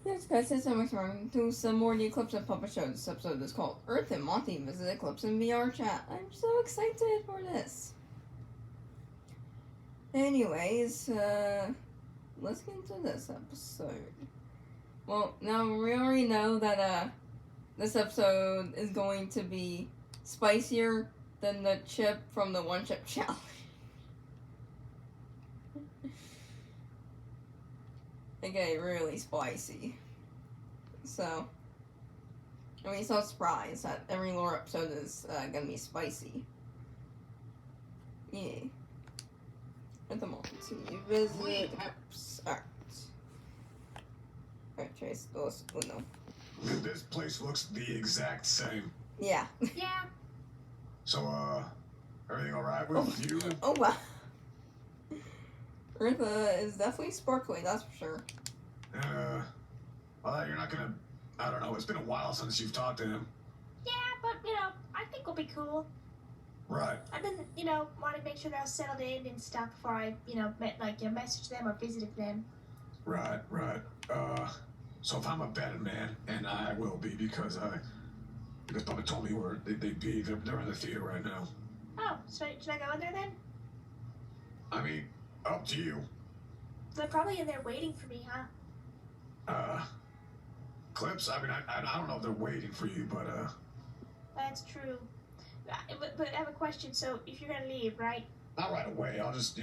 Yes, guys, it's so much more to some more of the Eclipse and Puppet Show. This episode is called Earth and Monty Visit Eclipse in VR Chat. I'm so excited for this. Anyways, let's get into this episode. Well, now we already know that this episode is going to be spicier than the chip from the One Chip Challenge. They get really spicy. So, I mean, it's no surprise that every lore episode is gonna be spicy. Yeah. At the moment, you visit Eclipse. Alright. Alright, Trace, let's Uno. This place looks the exact same. Yeah. Yeah. So, everything alright with you? Oh, wow. Earth is definitely sparkly, that's for sure. Well, you're not gonna... I don't know, it's been a while since you've talked to him. Yeah, but, I think we'll be cool. Right. I've been, wanting to make sure they're all settled in and stuff before I, message them or visited them. Right. So if I'm a betting man, and I will be because Papa told me where they'd be, they're in the theater right now. Oh, should I go in there then? I mean, up to you. They're probably in there waiting for me, huh? Eclipse, I mean, I don't know if they're waiting for you, but, That's true. But I have a question. So, if you're gonna leave, right? not right away. I'll just,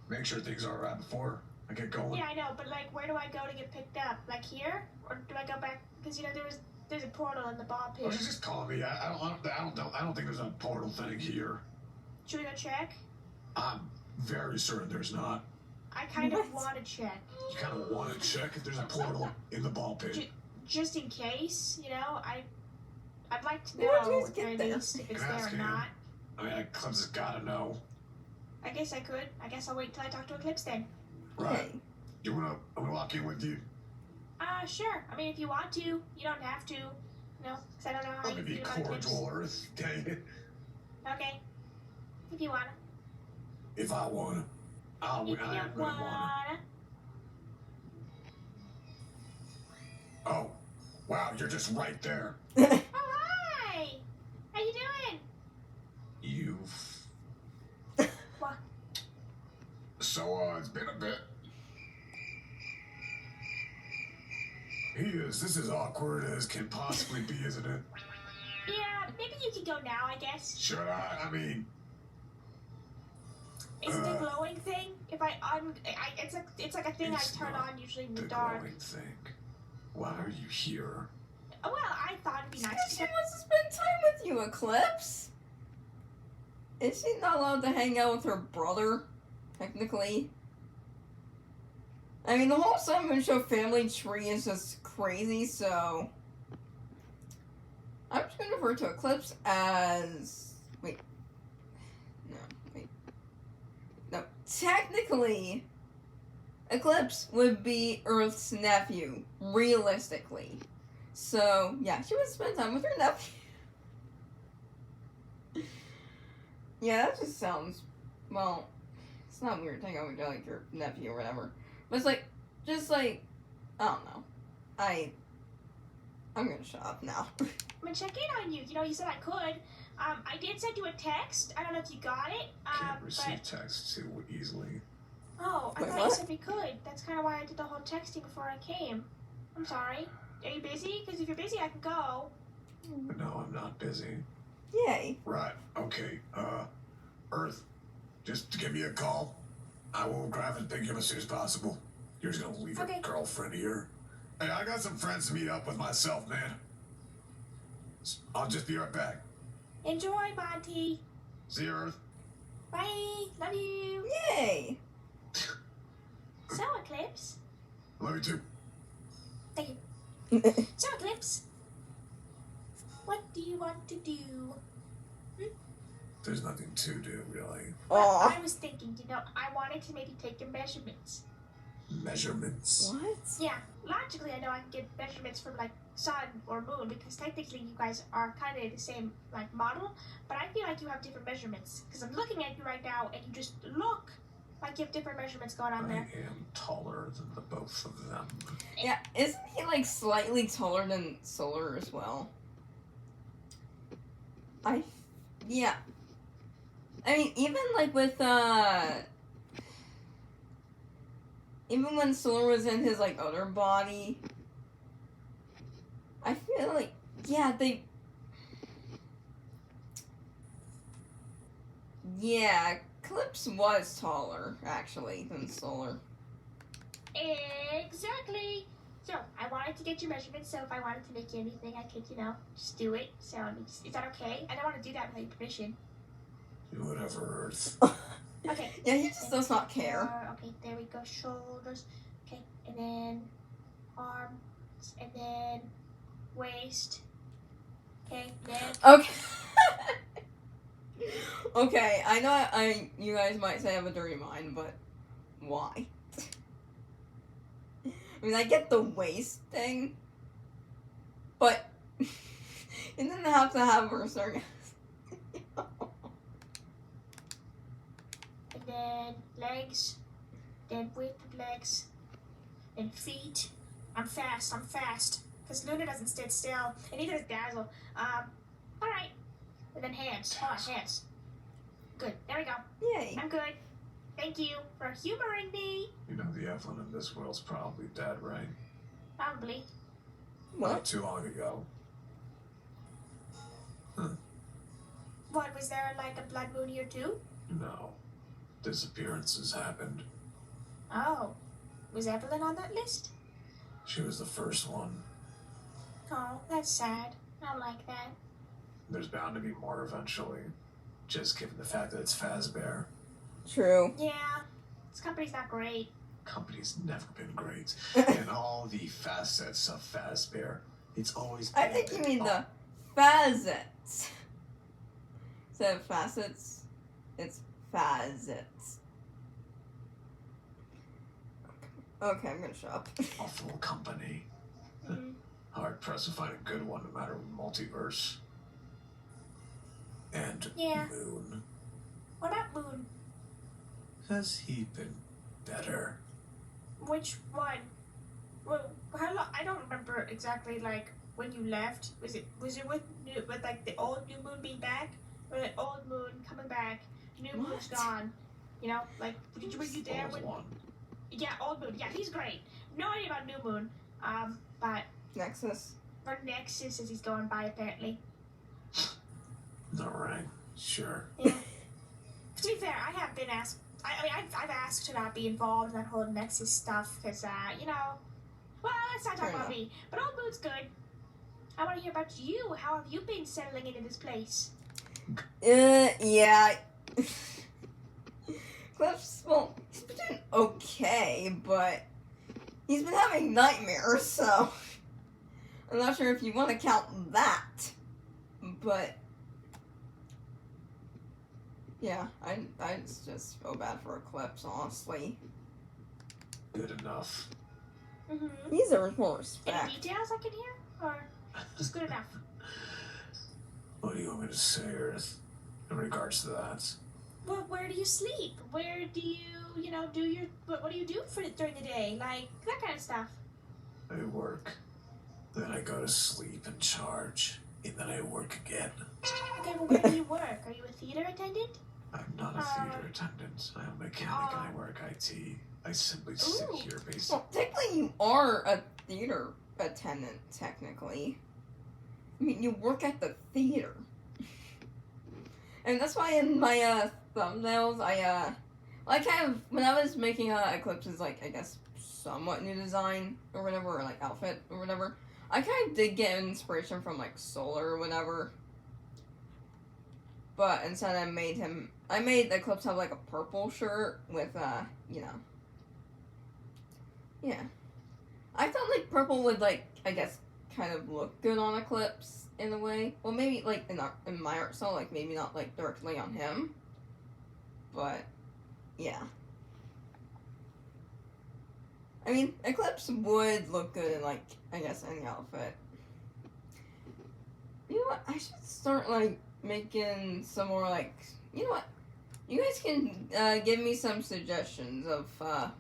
make sure things are alright before I get going. Yeah, I know. But where do I go to get picked up? Like here, or do I go back? Because there's a portal in the ball pit. Well, she's just calling me. I don't think there's a portal thing here. Should we go check? I'm very certain there's not. I kind of What? want to check. You kind of want to check if there's a portal in the ball pit. Just in case, I'd like to Where'd you know guys get at there? least if it's You can there ask or him. not. I mean, Eclipse has got to know. I guess I could. I guess I'll wait till I talk to Eclipse then. Right. Hey. I'm gonna walk in with you. Sure. I mean, if you want to, you don't have to. Because I don't know how I'm you gonna be feel about Eclipse. cordial, Earth. Okay. Okay. If you wanna. If I wanna, I If you am gonna wanna. wanna. Oh, wow! You're just right there. Oh, hi! How you doing? What? So, it's been a bit. This is as awkward as can possibly be, isn't it? Yeah, maybe you can go now, I guess. Should I? I mean, Is it the glowing thing? If it's like a thing I It's turn not on usually in the the dark. glowing thing. Why are you here? Well, I thought it'd be nice She to get... wants to spend time with you, Eclipse. Is she not allowed to hang out with her brother, technically? I mean, the whole Simon Show family tree is just crazy, so... I'm just going to refer to Eclipse as... No. Technically, Eclipse would be Earth's nephew, realistically. So, yeah, she would spend time with her nephew. Yeah, that just sounds, well, it's not weird to hang out with like your nephew or whatever. But it's like, I don't know. I'm gonna shut up now. I'm gonna check in on you. You said I could. I did send you a text. I don't know if you got it. Can't receive text too easily. Oh, I Wait, thought you what? said we could. That's kind of why I did the whole texting before I came. I'm sorry. Are you busy? Because if you're busy, I can go. But no, I'm not busy. Yay. Right. Okay. Earth, just give me a call. I will grab and pick you up as soon as possible. You're just gonna leave your Okay. girlfriend here. Hey, I got some friends to meet up with myself, man. I'll just be right back. Enjoy, Monty. See you, Earth. Bye. Love you. Yay. So, Eclipse. Love you too. Thank you. So, Eclipse. What do you want to do? There's nothing to do, really. Well, Aw. I was thinking, I wanted to maybe take your measurements. Measurements. What? Yeah, logically, I know I can get measurements from sun or moon because technically you guys are kind of the same model, but I feel like you have different measurements because I'm looking at you right now and you just look like you have different measurements going on I there. am taller than the both of them. Yeah, isn't he like slightly taller than Solar as well? Yeah. I mean, even like with even when Solar was in his like other body, I feel like Eclipse was taller actually than Solar. Exactly. So I wanted to get your measurements. So if I wanted to make you anything, I could, just do it. So is that okay? I don't want to do that without your permission. Do whatever, Earth. Okay. Yeah, he just does not care. Okay, there we go. Shoulders. Okay, and then arms, and then waist. Okay, neck. Okay. Okay, I know you guys might say I have a dirty mind, but why? I mean, I get the waist thing, but it didn't have to have her circus. And then legs, then width of legs, and feet. I'm fast, because Luna doesn't stand still, and neither does Dazzle. Alright. And then hands. Hands. Good, there we go. Yay. I'm good. Thank you for humoring me. You know the Evelyn in this world's probably dead, right? Probably. What? Not too long ago. What, was there like a blood moon here too? No. Disappearances happened. Oh. Was Evelyn on that list? She was the first one. Oh, that's sad. I don't like that. There's bound to be more eventually. Just given the fact that it's Fazbear. True. Yeah. This company's not great. Company's never been great. In all the facets of Fazbear, it's always been I think you mean the facets. Instead of facets, it's facets. Okay, I'm gonna shut up. awful company. Mm. Hard pressed to find a good one no matter multiverse. And Yeah. Moon. What about Moon? Has he been better? Which one? Well, how long? I don't remember exactly. Like when you left, was it with like the old New Moon being back, or the old Moon coming back? New Moon's gone. Like were you there Old when? one. Yeah, old Moon. Yeah, he's great. No idea about New Moon. But Nexus. for Nexus, as he's going by apparently. Alright, sure. Yeah. To be fair, I have been asked. I mean, I've asked to not be involved in that whole Nexus stuff because, well, let's not talk Fair about enough. me. But Old Moon's good. I want to hear about you. How have you been settling into this place? Yeah. Cliff's, well, he's been doing okay, but he's been having nightmares, so I'm not sure if you want to count that. But yeah, I just feel bad for Eclipse, honestly. Good enough. Mm-hmm. He's a more Any respect. details I can hear? Or just good enough? What do you want me to say, Earth, in regards to that? Well, where do you sleep? Where do you, do your... What do you do during the day? Like, that kind of stuff. I work. Then I go to sleep and charge. And then I work again. Okay, well, where do you work? Are you a theater attendant? I'm not a theater attendant. I'm a mechanic and I work IT. I simply sit Ooh. here basically. Well, technically you are a theater attendant, technically. I mean, you work at the theater. And that's why in my thumbnails, I kind of, when I was making Eclipse's, like, I guess, somewhat new design or whatever, or like outfit or whatever, I kind of did get inspiration from like Solar or whatever. But instead I made Eclipse have like a purple shirt with, yeah. I felt like purple would, like, I guess, kind of look good on Eclipse in a way. Well, maybe, like, in my art style, like, maybe not, like, directly on him. But, yeah. I mean, Eclipse would look good in, like, I guess, any outfit. You know what? I should start, like, making some more, like, you know what? You guys can give me some suggestions of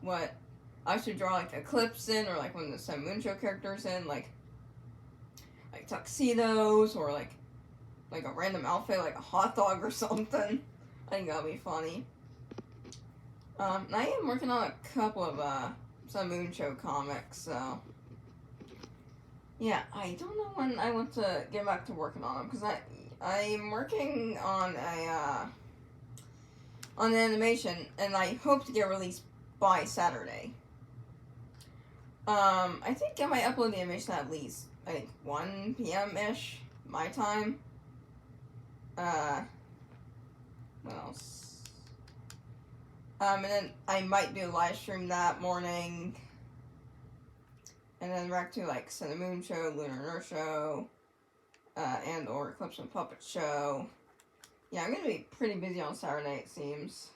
what I should draw like Eclipse in, or like one of the Sun Moon Show characters in, like tuxedos, or like a random outfit, like a hot dog or something. I think that'll be funny. And I am working on a couple of Sun Moon Show comics, so yeah, I don't know when I want to get back to working on them, because I'm working on an animation, and I hope to get released by Saturday. I think I might upload the animation at least, I think, 1 p.m.-ish, my time. What else? And then I might do a live stream that morning. And then back to, like, Sun and Moon Show, Lunar Nurse Show, and or Eclipse and Puppet Show. Yeah, I'm gonna be pretty busy on Saturday, it seems.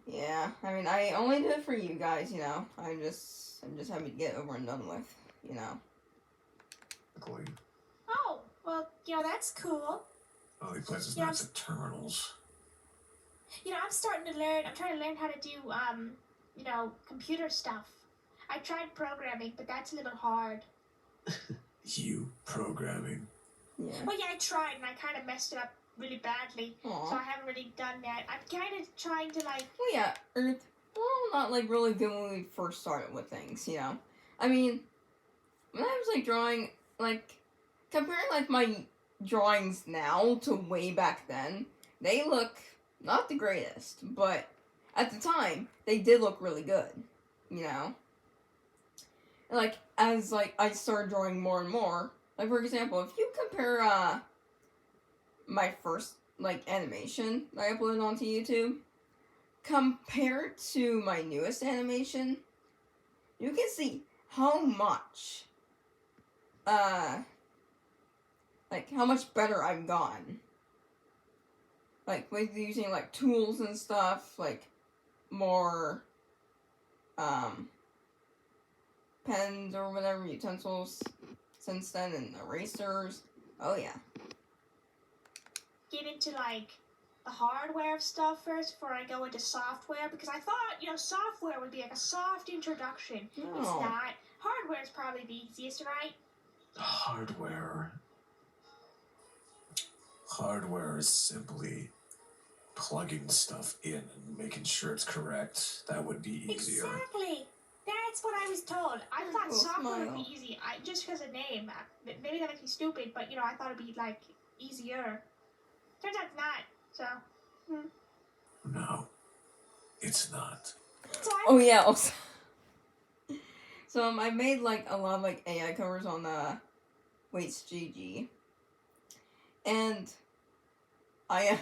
Yeah, I mean, I only do it for you guys, you know. I'm just happy to get over and done with, you know. Oh, well, you know, that's cool. Oh, he plays his Yeah. Knights Eternals. You know, I'm trying to learn how to do, you know, computer stuff. I tried programming, but that's a little hard. You programming? Yeah. Well, yeah, I tried, and I kind of messed it up really badly. Aww. So I haven't really done that. I'm kind of trying to, like... Well, yeah, Earth, we're all not, like, really good when we first started with things, you know? I mean, when I was, like, drawing, like, comparing, like, my drawings now to way back then, they look not the greatest, but at the time, they did look really good, you know? And, like, as, like, I started drawing more and more, like, for example, if you compare, my first, like, animation that I uploaded onto YouTube, compared to my newest animation, you can see how much, like, how much better I've gotten. Like, with using, like, tools and stuff, like, more, pens or whatever, utensils since then, and erasers. Oh, yeah. Get into, like, the hardware stuff first before I go into software, because I thought, you know, software would be like a soft introduction. No. It's not. Hardware is probably the easiest, right? Hardware is simply plugging stuff in and making sure it's correct. That would be easier. Exactly. That's what I was told. I thought Oh, software would smile. be easy. Just because of name. Maybe that makes me stupid, but, you know, I thought it'd be, like, easier. Turns out it's not. So, No, it's not. So I Oh, yeah, also. So, I made, like, a lot of, like, AI covers on, Waits GG. And I,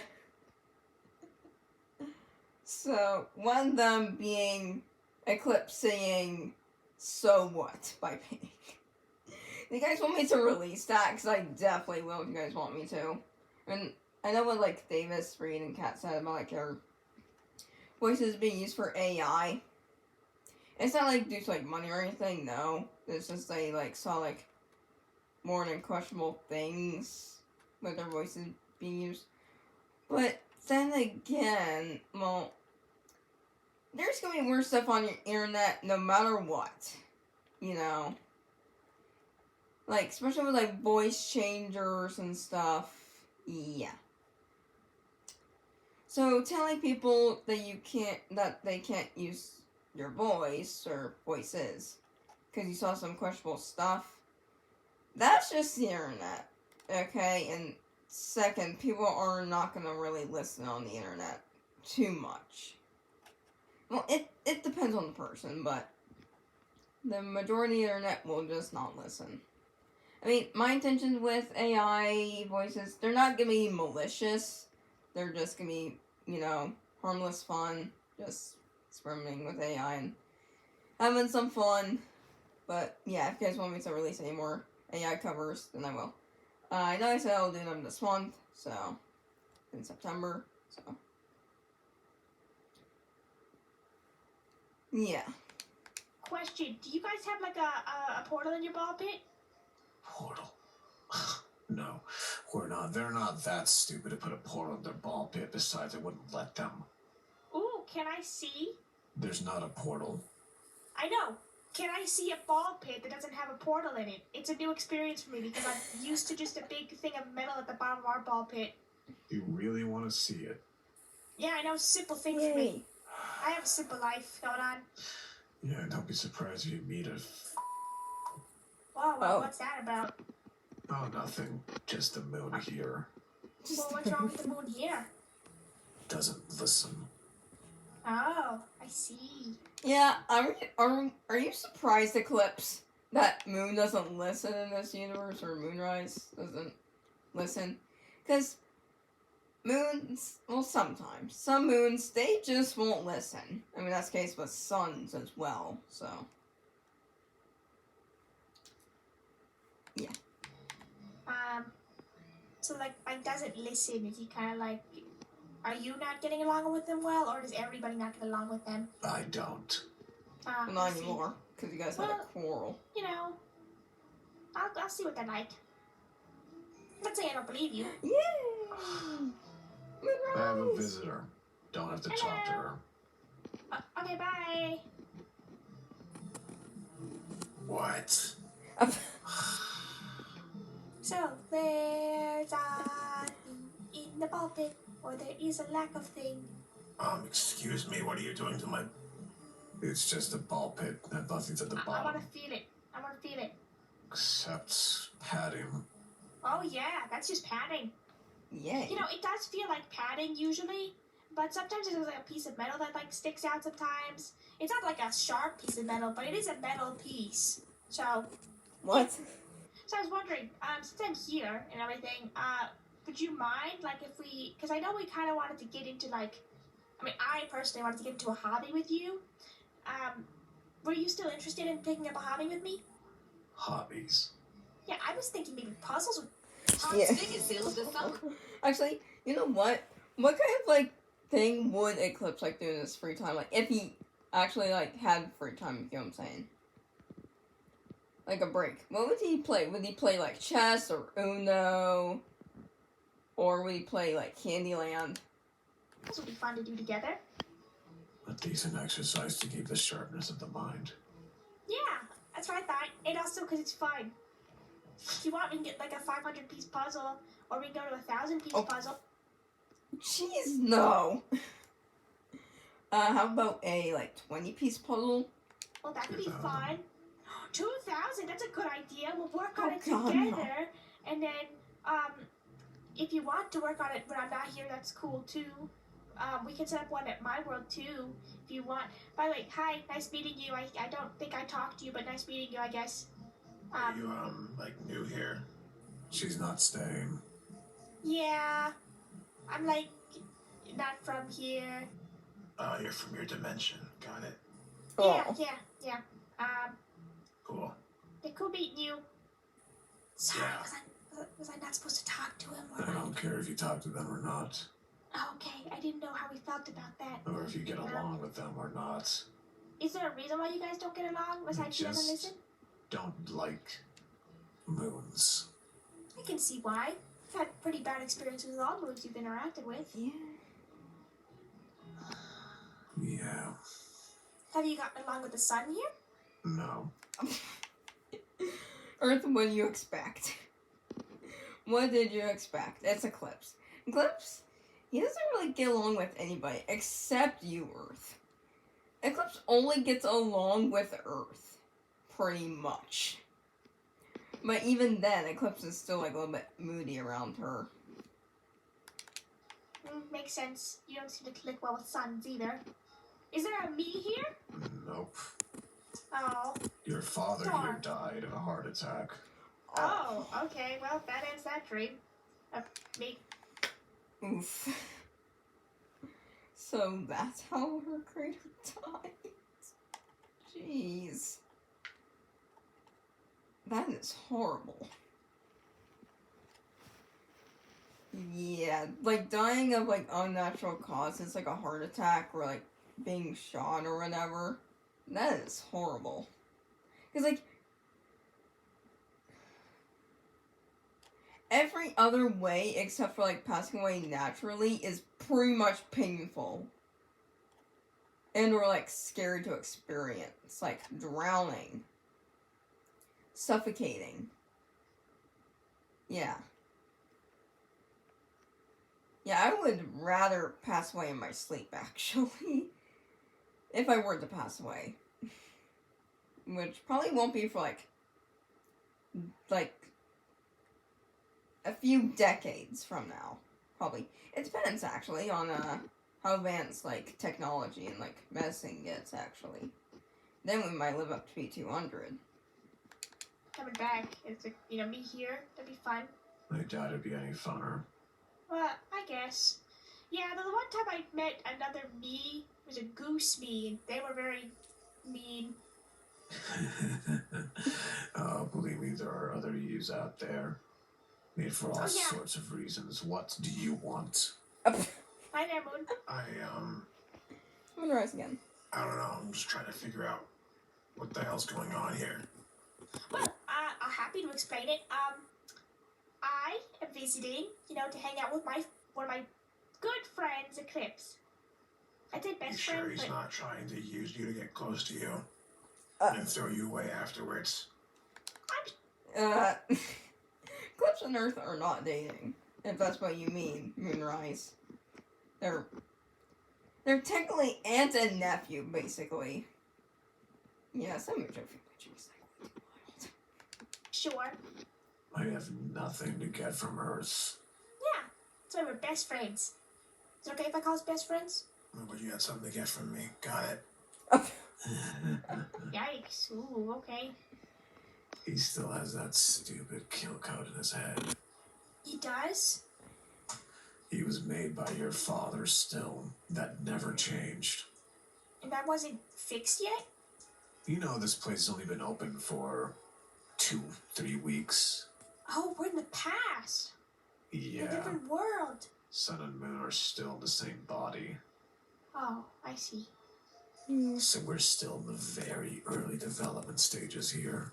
so, one of them being Eclipse singing So What by Pink. Do you guys want me to release that? Because I definitely will if you guys want me to. And I know what, like, Davis, Reed, and Kat said about, like, their voices being used for AI. It's not, like, due to, like, money or anything, no. It's just they, like, saw, like, more than questionable things with their voices being used. But then again, well, there's gonna be worse stuff on your internet no matter what. You know? Like, especially with, like, voice changers and stuff. Yeah. So, telling people that they can't use your voice or voices because you saw some questionable stuff, that's just the internet, okay? And second, people are not going to really listen on the internet too much. Well, it depends on the person, but the majority of the internet will just not listen. I mean, my intentions with AI voices, they're not going to be malicious. They're just going to be, you know, harmless fun, just experimenting with AI and having some fun. But, yeah, if you guys want me to release any more AI covers, then I will. I know I said I'll do them this month, so, in September, so. Yeah. Question, do you guys have, like, a portal in your ball pit? Portal? No, we're not. They're not that stupid to put a portal in their ball pit. Besides, I wouldn't let them. Ooh, can I see? There's not a portal. I know. Can I see a ball pit that doesn't have a portal in it? It's a new experience for me because I'm used to just a big thing of metal at the bottom of our ball pit. You really want to see it? Yeah, I know. Simple thing for me. I have a simple life going on. Yeah, don't be surprised if you meet a... Whoa, well, what's that about? Oh, nothing. Just the moon here. Well, what's wrong with the moon here? Doesn't listen. Oh, I see. Yeah, are you surprised, Eclipse, that Moon doesn't listen in this universe, or Moonrise doesn't listen? Because moons, well, sometimes. Some moons, they just won't listen. I mean, that's the case with suns as well, so. Yeah. So, like, doesn't listen. Is he kind of like, are you not getting along with them well, or does everybody not get along with them? I don't. Well, not anymore, because you guys had a quarrel. You know, I'll see what they're like. Let's say I don't believe you. Yay! I have a visitor. Don't have to talk to her. Okay, bye. What? So, there's a thing in the ball pit, or there is a lack of thing. Excuse me, what are you doing to my... It's just a ball pit, and nothing's at the bottom. I want to feel it. Except padding. Oh, yeah, that's just padding. Yay. You know, it does feel like padding usually, but sometimes there's like a piece of metal that like sticks out sometimes. It's not like a sharp piece of metal, but it is a metal piece. So... What? So I was wondering, since I'm here and everything, would you mind, like, if we... Because I know we kind of wanted to get into, like... I mean, I personally wanted to get into a hobby with you. Were you still interested in picking up a hobby with me? Hobbies? Yeah, I was thinking maybe puzzles would... Yeah. Ticket sales this summer. Actually, you know what? What kind of, like, thing would Eclipse like do in his free time? Like, if he actually, like, had free time, you know what I'm saying? Like a break. What would he play? Would he play, like, chess or Uno? Or would he play, like, Candyland? This would be fun to do together. A decent exercise to keep the sharpness of the mind. Yeah, that's what I thought. And also because it's fun. If you want, we can get, like, a 500-piece puzzle, or we can go to a 1,000-piece puzzle. Jeez, no. How about a, like, 20-piece puzzle? Well, that could be fun. 2,000, that's a good idea. We'll work on it God, together. no. And then, if you want to work on it when I'm not here, that's cool too. We can set up one at my world too, if you want. By the way, hi, nice meeting you. I don't think I talked to you, but nice meeting you, I guess. Are you, like, new here? She's not staying. Yeah. I'm, like, not from here. Oh, you're from your dimension. Got it. Oh. Yeah. Cool. Yeah, cool meeting you. Sorry, Yeah. was I not supposed to talk to him? Or I don't care if you talk to them or not. Okay, I didn't know how he felt about that. Or if you get along with them or not. Is there a reason why you guys don't get along besides he doesn't listen? Don't like moons. I can see why. You've had pretty bad experiences with all moons you've interacted with. Yeah. Yeah. Have you gotten along with the sun here? No. Earth, what do you expect? What did you expect? It's Eclipse. Eclipse, he doesn't really get along with anybody except you, Earth. Eclipse only gets along with Earth. Pretty much. But even then, Eclipse is still like a little bit moody around her. Makes sense. You don't seem to click well with suns either. Is there a me here? Nope. Oh. Your father Darn. here died of a heart attack. Oh, okay. Well, that ends that dream. Me. Oof. So that's how her creator died. Jeez. That is horrible. Yeah, like dying of like unnatural causes, like a heart attack or like being shot or whatever. That is horrible. Because like every other way except for like passing away naturally is pretty much painful. and or like scary to experience, like drowning, suffocating. Yeah. Yeah, I would rather pass away in my sleep, actually. If I were to pass away. Which probably won't be for, like, a few decades from now. Probably. It depends, actually, on, how advanced, like, technology and, like, medicine gets, actually. Then we might live up to be 200. Coming back, it's me here. That'd be fun. I doubt it'd be any funner. Well, I guess. Yeah, the one time I met another me was a goose me, and they were very mean. Oh, believe me, there are other yous out there. Made for all sorts of reasons. What do you want? Hi there, Moon. I'm gonna rise again. I don't know. I'm just trying to figure out what the hell's going on here. Well, I'm happy to explain it. I am visiting, to hang out with one of my good friends, Eclipse. I'd say best friend. You sure he's not trying to use you to get close to you and throw you away afterwards? Eclipse and Earth are not dating, if that's what you mean, Moonrise. They're technically aunt and nephew, basically. Yeah, some of your pictures. Sure. I have nothing to get from Earth. Yeah, so we're best friends. Is it okay if I call us best friends? Oh, but you got something to get from me. Got it. Yikes. Ooh, okay. He still has that stupid kill code in his head. He does? He was made by your father still. That never changed. And that wasn't fixed yet? You know this place has only been open for 2-3 weeks. Oh, we're in the past. Yeah. In a different world. Sun and Moon are still in the same body. Oh, I see. So we're still in the very early development stages here.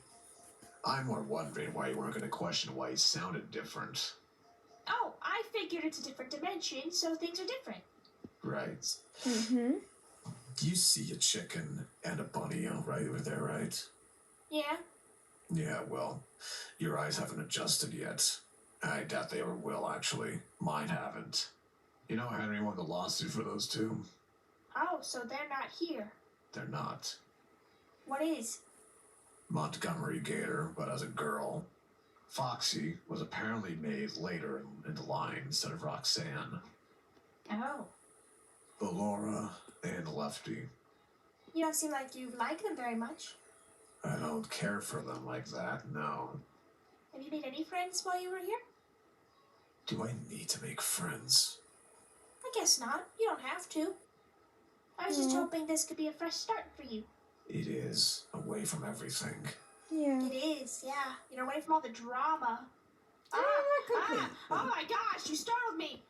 I'm more wondering why you weren't going to question why he sounded different. Oh, I figured it's a different dimension, so things are different. Right. Mm-hmm. You see a chicken and a bunny right over there, right? Yeah? Yeah, well, your eyes haven't adjusted yet. I doubt they ever will, actually. Mine haven't. You know Henry won the lawsuit for those two? Oh, so they're not here. They're not. What is? Montgomery Gator, but as a girl. Foxy was apparently made later in the line instead of Roxanne. Oh. Ballora and Lefty. You don't seem like you like them very much. I don't care for them like that, no. Have you made any friends while you were here? Do I need to make friends? I guess not. You don't have to. I was just hoping this could be a fresh start for you. It is, away from everything. Yeah. It is, yeah. You're away from all the drama. Oh my gosh, you startled me.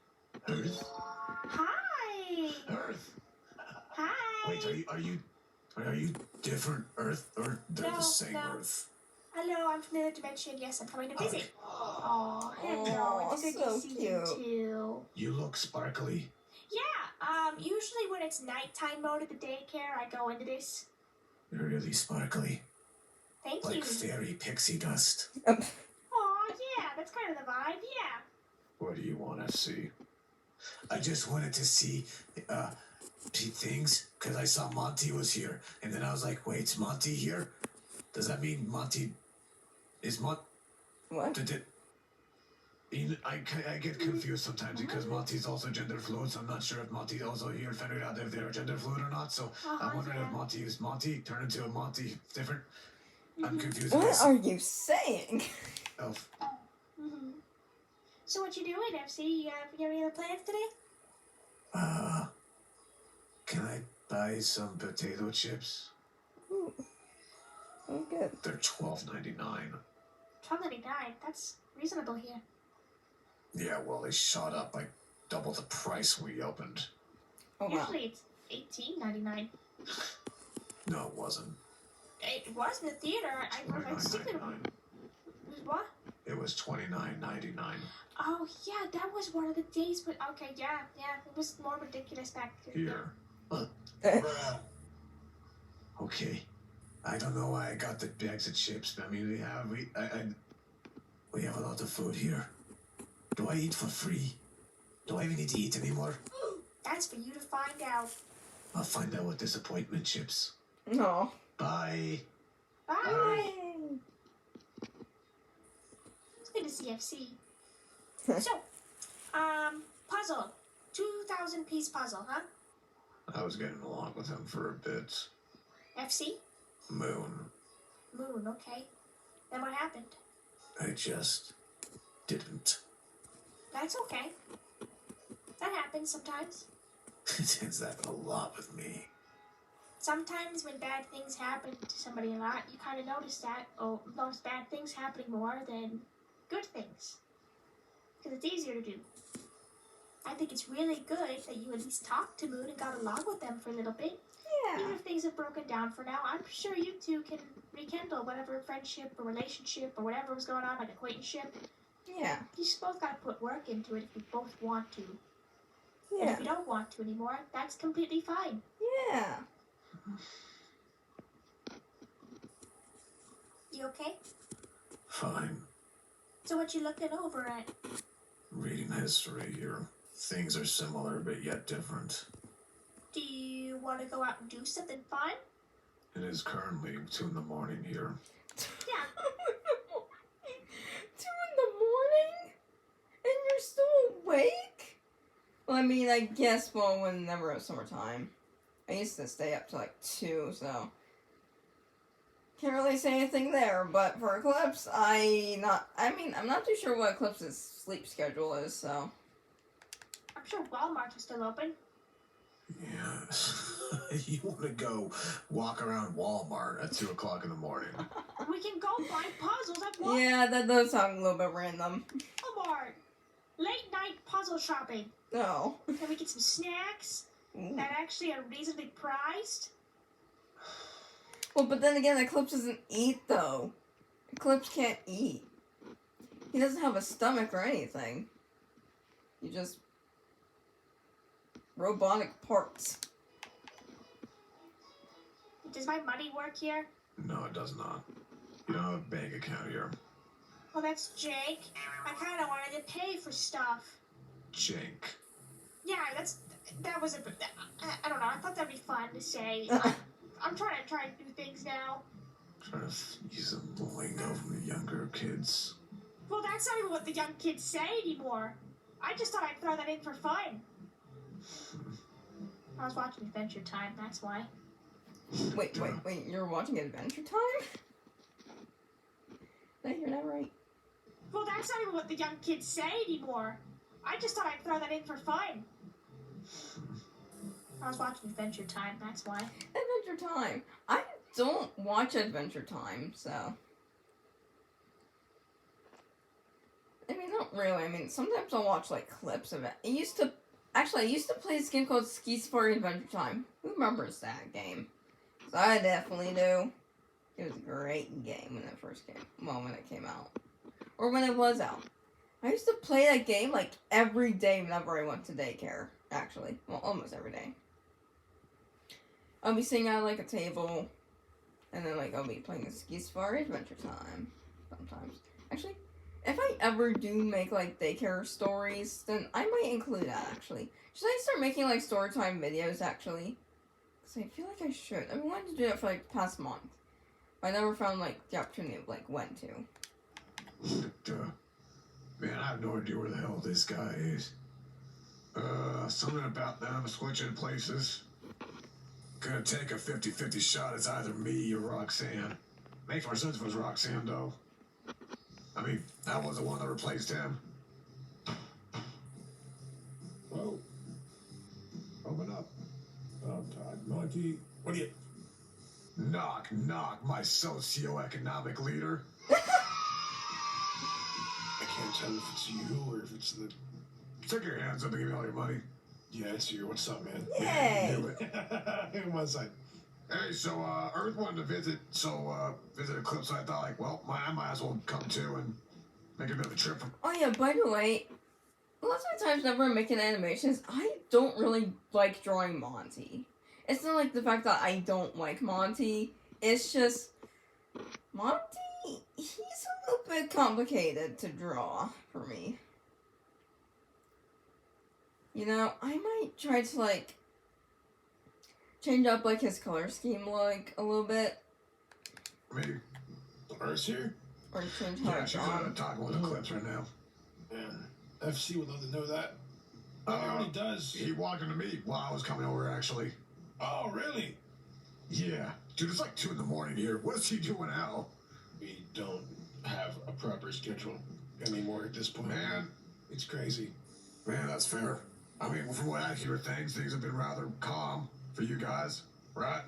Earth? Hi. Earth? Hi. Wait, are you different Earth, or they're the same No. Earth? Hello, I'm from the other dimension. Yes, I'm coming to visit. Aw, Hello. It's good so to see you cute. too. You look sparkly. Yeah, usually when it's nighttime mode at the daycare, I go into this. You're really sparkly. Thank Like you. fairy pixie dust. Aw, yeah, that's kind of the vibe, yeah. What do you want to see? I just wanted to see things, because I saw Monty was here. And then I was like, wait, is Monty here? Does that mean Monty is What? I get confused sometimes because Monty's also gender fluid, so I'm not sure if Monty's also here figured out if they're gender fluid or not. So I'm wondering if Monty is Monty turned into a Monty different. I'm confused. What are you saying? Elf. Mm-hmm. So what you doing, FC? You have any other plans today? Can I buy some potato chips? Ooh. Oh, good. They're $12.99. $12.99. That's reasonable here. Yeah, well, they shot up like double the price when we opened. Oh, wow. Usually it's $18.99. No, it wasn't. It was in the theater. I was thinking $29.99. what? It was $29.99. Oh yeah, that was one of the days. But okay, yeah, it was more ridiculous back then. Here, Okay. I don't know why I got the bags of chips, but I mean, we have a lot of food here. Do I eat for free? Do I even need to eat anymore? That's for you to find out. I'll find out with disappointment chips. No. Bye. Bye. It's good to see FC. So, puzzle. 2,000 piece puzzle, huh? I was getting along with him for a bit. FC? Moon. Moon, okay. Then what happened? I just didn't. That's okay. That happens sometimes. It ends that a lot with me. Sometimes when bad things happen to somebody a lot, you kind of notice that, or notice bad things happening more than good things. Because it's easier to do. I think it's really good that you at least talked to Moon and got along with them for a little bit. Yeah. Even if things have broken down for now, I'm sure you two can rekindle whatever friendship or relationship or whatever was going on, like acquaintanceship. Yeah. You just both got to put work into it if you both want to. And Yeah. if you don't want to anymore, that's completely fine. Yeah. You okay? Fine. So what you looking over at? Reading history here. Things are similar, but yet different. Do you want to go out and do something fun? It is currently 2 in the morning here. Yeah. 2 in the morning? And you're still awake? Well, I mean, I guess, well, whenever it was summertime. I used to stay up to like 2, so can't really say anything there. But for Eclipse, I'm not too sure what Eclipse's sleep schedule is, so. I'm sure Walmart is still open. Yes. You want to go walk around Walmart at 2 o'clock in the morning? We can go buy puzzles at Walmart. Yeah, that does sound a little bit random. Late night puzzle shopping. No. Can we get some snacks Ooh. that actually are reasonably priced? Well, but then again, Eclipse doesn't eat, though. Eclipse can't eat. He doesn't have a stomach or anything. He just... robotic parts. Does my money work here? No, it does not. You don't have a bank account here. Well, that's Jake. I kind of wanted to pay for stuff. Jake. Yeah, that was I don't know. I thought that'd be fun to say. I'm trying to do things now. Trying to use some lingo from the younger kids. Well, that's not even what the young kids say anymore. I just thought I'd throw that in for fun. I was watching Adventure Time, that's why. Wait, you're watching Adventure Time? No, you're not right. Well, that's not even what the young kids say anymore. I just thought I'd throw that in for fun. I was watching Adventure Time, that's why. Adventure Time. I don't watch Adventure Time, so. I mean, not really. I mean, sometimes I'll watch, like, clips of it. I used to play this game called Ski Safari Adventure Time. Who remembers that game? So I definitely do. It was a great game when it first came. Well, when it came out. Or when it was out. I used to play that game, like, every day whenever I went to daycare. Actually. Well, almost every day. I'll be sitting at, like, a table. And then, like, I'll be playing the Ski Safari Adventure Time. Sometimes. Actually, if I ever do make, like, daycare stories, then I might include that, actually. Should I start making, like, story time videos, actually? Because I feel like I should. I've been wanting to do that for, like, the past month. But I never found, like, the opportunity of, like, when to. Man, I have no idea where the hell this guy is. Something about them switching places. Gonna take a 50-50 shot. It's either me or Roxanne. Makes more sense if it was Roxanne, though. I mean, that was the one that replaced him. Oh. Open up. Monty. What do you... Knock, knock, my socioeconomic leader. I can't tell if it's you or if it's the... Stick your hands up and give me all your money. Yeah, it's you. What's up, man? Yay! Do it. Come on, side. Hey, so, Earth wanted to visit Eclipse, so I thought, like, well, I might as well come too and make a bit of a trip from... Oh yeah, by the way, lots of times whenever I'm making animations, I don't really like drawing Monty. It's not like the fact that I don't like Monty. It's just Monty. He's a little bit complicated to draw for me. You know, I might try to like change up like his color scheme like a little bit. Maybe. Earth's here? Or change how Yeah, it's she's drawn. talking with Eclipse right now. Man, FC would love to know that. He already does. He walked into me while I was coming over, actually. Oh, really? Yeah. Dude, it's like 2 in the morning here. What is he doing now? We don't have a proper schedule anymore at this point. Man. It's crazy. Man, that's fair. I mean, from what I hear of things have been rather calm for you guys, right?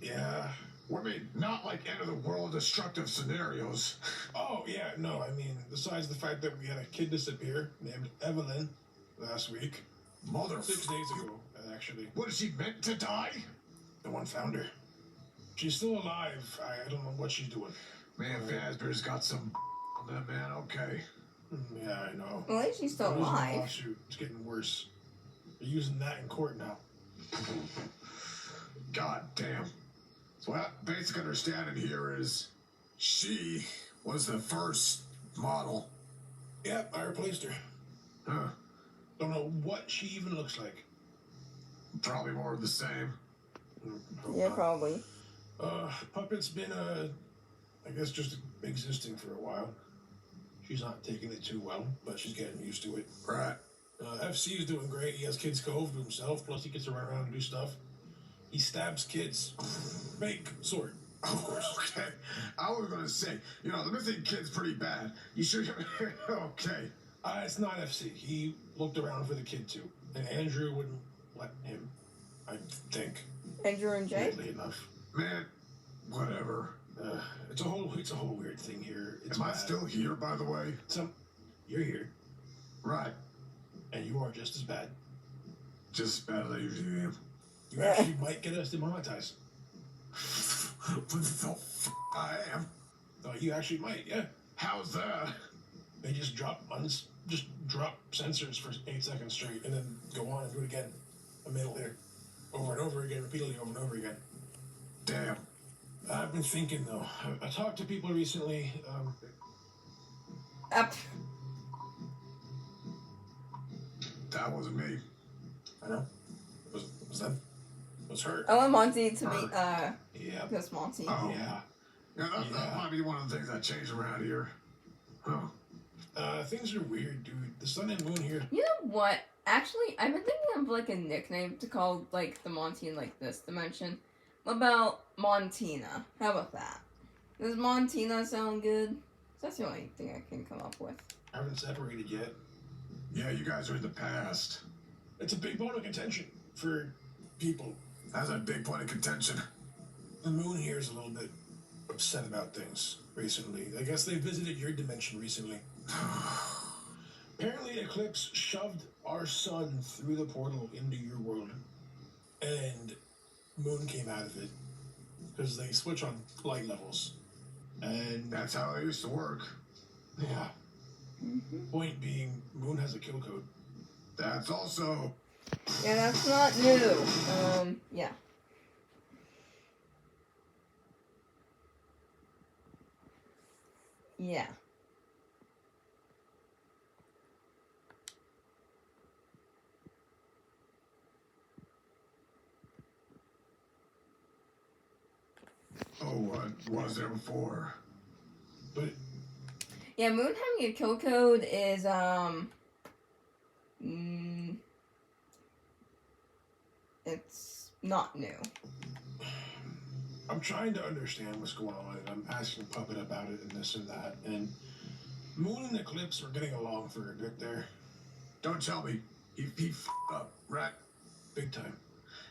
Yeah. I mean, not like end-of-the-world destructive scenarios. Oh, yeah, no, I mean, besides the fact that we had a kid disappear named Evelyn last week. 6 days ago, actually. What, is she meant to die? No one found her. She's still alive. I don't know what she's doing. Man, Fazbear's got some on that, man. Okay. Yeah, I know. Well, at least she's still We're losing the alive. lawsuit. It's getting worse. They're using that in court now. God damn. So what basic understanding here is she was the first model. Yep, I replaced her. Huh. Don't know what she even looks like. Probably more of the same. Yeah, probably. Puppet's been, I guess just existing for a while. She's not taking it too well, but she's getting used to it. Right. FC is doing great. He has Kids Cove to himself, plus he gets to run around and do stuff. He stabs kids. Fake sword, of course. Okay. I was gonna say, you know, the missing kid's pretty bad. You should. Okay. It's not FC. He looked around for the kid too, and Andrew wouldn't let him. I think. Andrew and Jay? Weirdly enough. Man, whatever. It's a whole weird thing here. It's Am I bad. still here, by the way? You're here, Right. and you are just as bad. Just as bad as I usually am. You actually might get us demonetized. What the I am? Oh, you actually might, yeah. How's that? They just drop censors for 8 seconds straight, and then go on and do it again a minute later, over and over again, repeatedly over and over again. Damn. I've been thinking though. I talked to people recently. Up. That wasn't me. I know. Was that? Was her? I want Monty to meet, Yeah. this Monty. Oh. Yeah. Yeah, that might be one of the things that changed around here. Huh. Things are weird, dude. The sun and moon here. You know what? Actually, I've been thinking of like a nickname to call like the Monty in like this dimension. What about Montina? How about that? Does Montina sound good? That's the only thing I can come up with. I haven't separated yet. Yeah, you guys are in the past. It's a big bone of contention for people. That's a big point of contention. The moon here is a little bit upset about things recently. I guess they visited your dimension recently. Apparently, Eclipse shoved our sun through the portal into your world, and Moon came out of it because they switch on light levels, and That's how it used to work. yeah. Point being, Moon has a kill code. That's also. Yeah, that's not new. Yeah. Yeah. Oh, what was there before? But Yeah, Moon having a kill code is, it's not new. I'm trying to understand what's going on, and I'm asking Puppet about it and this and that, and Moon and Eclipse are getting along for a bit there. Don't tell me. He f***ed up, right? Big time.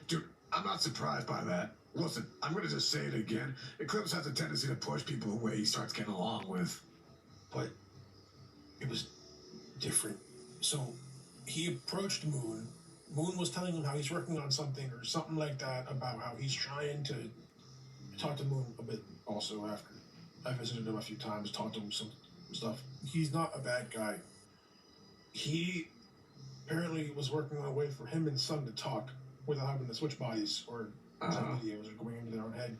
Dude, I'm not surprised by that. Listen, I'm gonna just say it again. Eclipse has a tendency to push people away he starts getting along with. But it was different. So he approached Moon. Moon was telling him how he's working on something or something like that, about how he's trying to talk to Moon a bit also after. I visited him a few times, talked to him some stuff. He's not a bad guy. He apparently was working on a way for him and Sun to talk without having to switch bodies or send videos or going into their own head.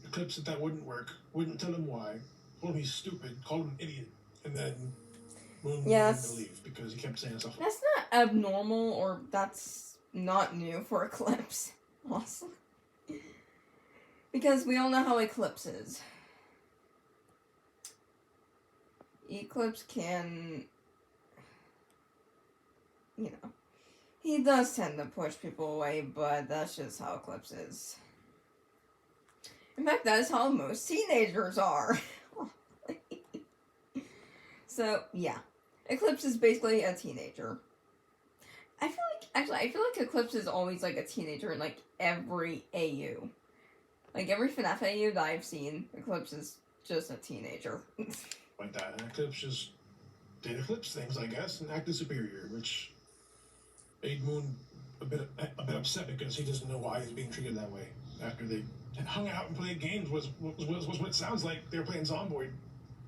Eclipse said that wouldn't work, wouldn't tell him why, told him he's stupid, called him an idiot, and then Moon wanted him to leave because he kept saying stuff. That's not abnormal, or that's not new for Eclipse, honestly. Because we all know how Eclipse is. Eclipse can, you know, he does tend to push people away, but that's just how Eclipse is. In fact, that is how most teenagers are. So, yeah. Eclipse is basically a teenager. I feel like Eclipse is always like a teenager in like every AU. Like every FNAF AU that I've seen, Eclipse is just a teenager. Like that. And Eclipse just did Eclipse things, I guess, and acted superior, which made Moon a bit upset because he doesn't know why he's being treated that way. After they had hung out and played games was what it sounds like. They were playing Zomboid,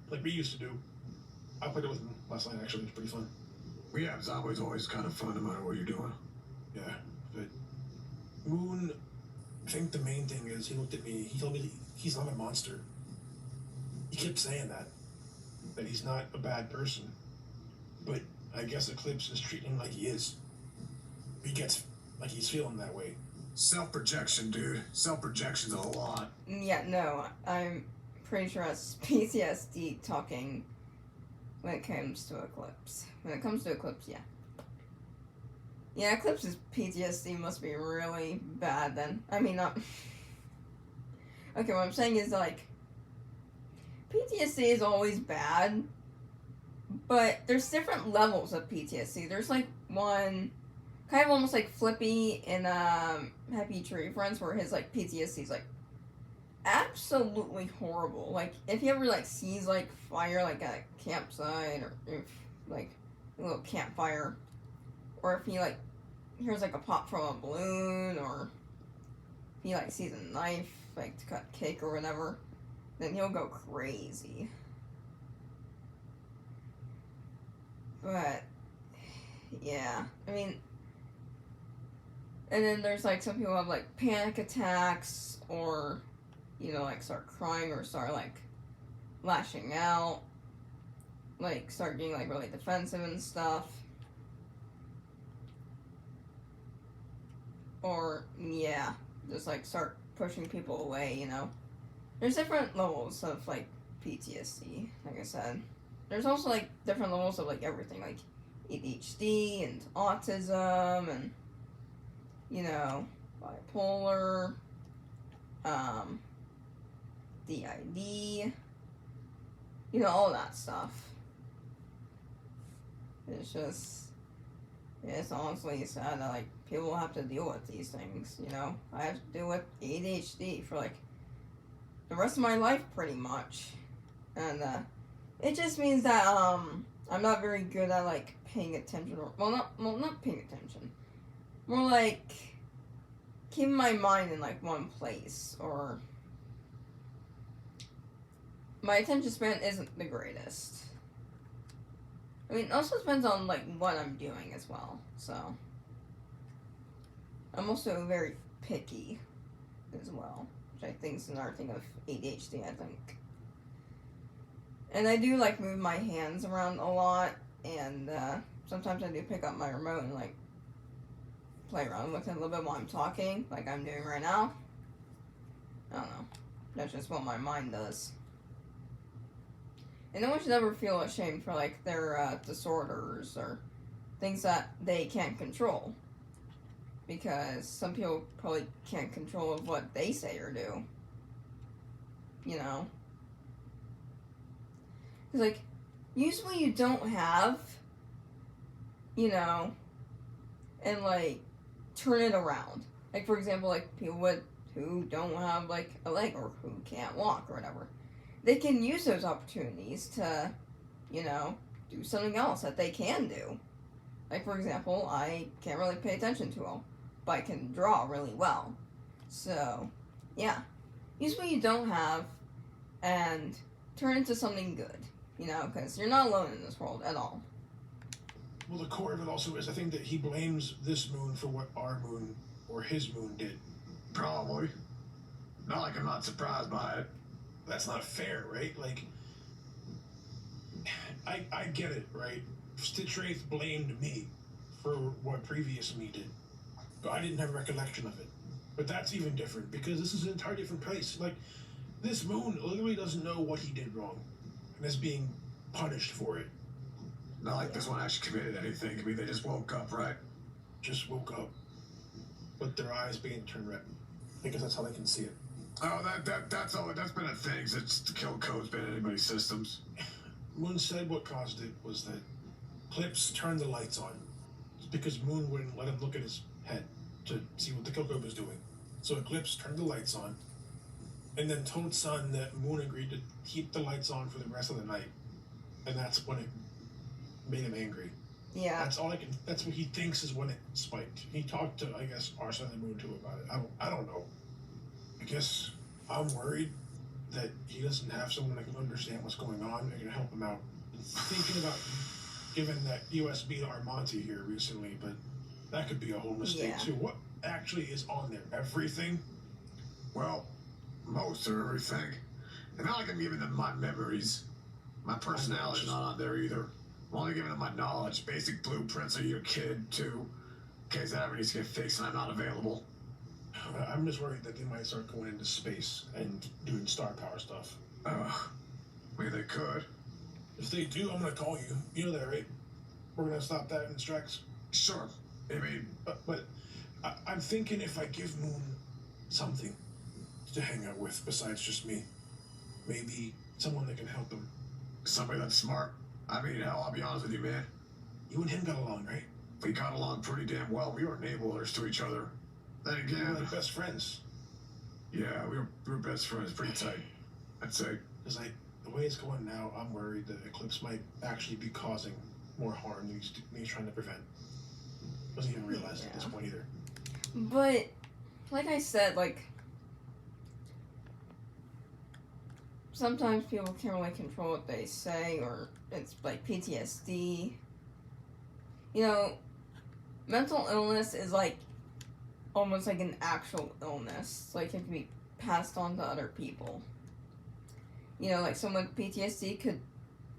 like we used to do. I played it with him last night, actually. It was pretty fun. Well, yeah, Zomboid's always kind of fun no matter what you're doing. Yeah, but Moon, I think the main thing is he looked at me, he told me he's not a monster. He kept saying that he's not a bad person. But I guess Eclipse is treating him like he is. He gets like he's feeling that way. Self-projection, dude. Self-projection's a lot. Yeah, no, I'm pretty sure that's PTSD talking when it comes to Eclipse. When it comes to Eclipse, yeah. Yeah, Eclipse's PTSD must be really bad then. I mean, not... Okay, what I'm saying is, like, PTSD is always bad, but there's different levels of PTSD. There's, like, one... kind of almost like Flippy in Happy Tree Friends, where his like PTSD is like absolutely horrible. Like if he ever like sees like fire like at a campsite, or if like a little campfire, or if he like hears like a pop from a balloon, or if he like sees a knife like to cut cake or whatever, then he'll go crazy. But yeah, I mean. And then there's, like, some people have, like, panic attacks, or, you know, like, start crying, or start, like, lashing out, like, start getting, like, really defensive and stuff. Or, yeah, just, like, start pushing people away, you know. There's different levels of, like, PTSD, like I said. There's also, like, different levels of, like, everything, like, ADHD, and autism, and... you know, bipolar, DID, you know, all that stuff. It's honestly sad that, like, people have to deal with these things, you know. I have to deal with ADHD for, like, the rest of my life, pretty much. And, it just means that, I'm not very good at, like, paying attention, or, not paying attention. More like keeping my mind in like one place, or my attention span isn't the greatest. I mean, it also depends on like what I'm doing as well. So I'm also very picky as well, which I think is another thing of ADHD, I think. And I do like move my hands around a lot, and sometimes I do pick up my remote and like play around with it a little bit while I'm talking, like I'm doing right now. I don't know. That's just what my mind does. And no one should ever feel ashamed for, like, their disorders or things that they can't control. Because some people probably can't control what they say or do. You know? Because, like, use what you don't have, you know, and, like, turn it around. Like, for example, like, people who don't have, like, a leg or who can't walk or whatever. They can use those opportunities to, you know, do something else that they can do. Like, for example, I can't really pay attention to them, but I can draw really well. So, yeah. Use what you don't have and turn it into something good, you know, because you're not alone in this world at all. Well, the core of it also is I think that he blames this moon for what our moon or his moon did. Probably. Not like I'm not surprised by it. That's not fair, right? Like, I get it, right? Stitch Wraith blamed me for what previous me did, but I didn't have a recollection of it. But that's even different because this is an entirely different place. Like, this moon literally doesn't know what he did wrong and is being punished for it. Not like this one actually committed anything. I mean, they just woke up, right? Just woke up with their eyes being turned red. I guess that's how they can see it. Oh, that's all. That's been a thing since the kill code's been in anybody's systems. Moon said what caused it was that Eclipse turned the lights on. It's because Moon wouldn't let him look at his head to see what the kill code was doing. So Eclipse turned the lights on and then told Sun that Moon agreed to keep the lights on for the rest of the night. And that's when it made him angry. Yeah. That's what he thinks is when it spiked. He talked to, I guess, our Sun and Moon too about it. I don't know. I guess I'm worried that he doesn't have someone that can understand what's going on and can help him out. Thinking about giving that USB to Armonte here recently, but that could be a whole mistake too. What actually is on there? Everything? Well, most of everything. And not like I'm giving them my memories. My personality's not on there either. I'm only giving them my knowledge, basic blueprints of your kid, too. In case that ever needs to get fixed and I'm not available. I'm just worried that they might start going into space and doing star power stuff. I mean, they could. If they do, I'm gonna call you. You know that, right? We're gonna stop that in its tracks. Sure. I mean, but I'm thinking if I give Moon something to hang out with besides just me, maybe someone that can help him. Somebody that's smart. I mean, hell, I'll be honest with you, man. You and him got along, right? We got along pretty damn well. We were enablers to each other. Then again, we were like best friends. Yeah, we were best friends, pretty tight, I'd say. Because the way it's going now, I'm worried that Eclipse might actually be causing more harm than he's trying to prevent. Doesn't even realize it at this point either. But, like I said, like, sometimes people can't really control what they say, or it's like PTSD. You know, mental illness is like almost like an actual illness. Like, it can be passed on to other people. You know, like someone with PTSD could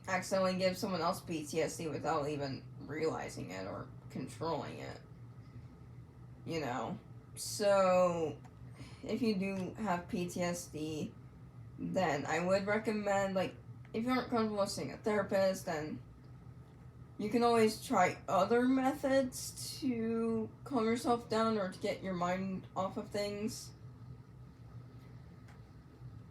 accidentally give someone else PTSD without even realizing it or controlling it. You know? So, if you do have PTSD, then I would recommend, like, if you aren't comfortable seeing a therapist, then you can always try other methods to calm yourself down or to get your mind off of things.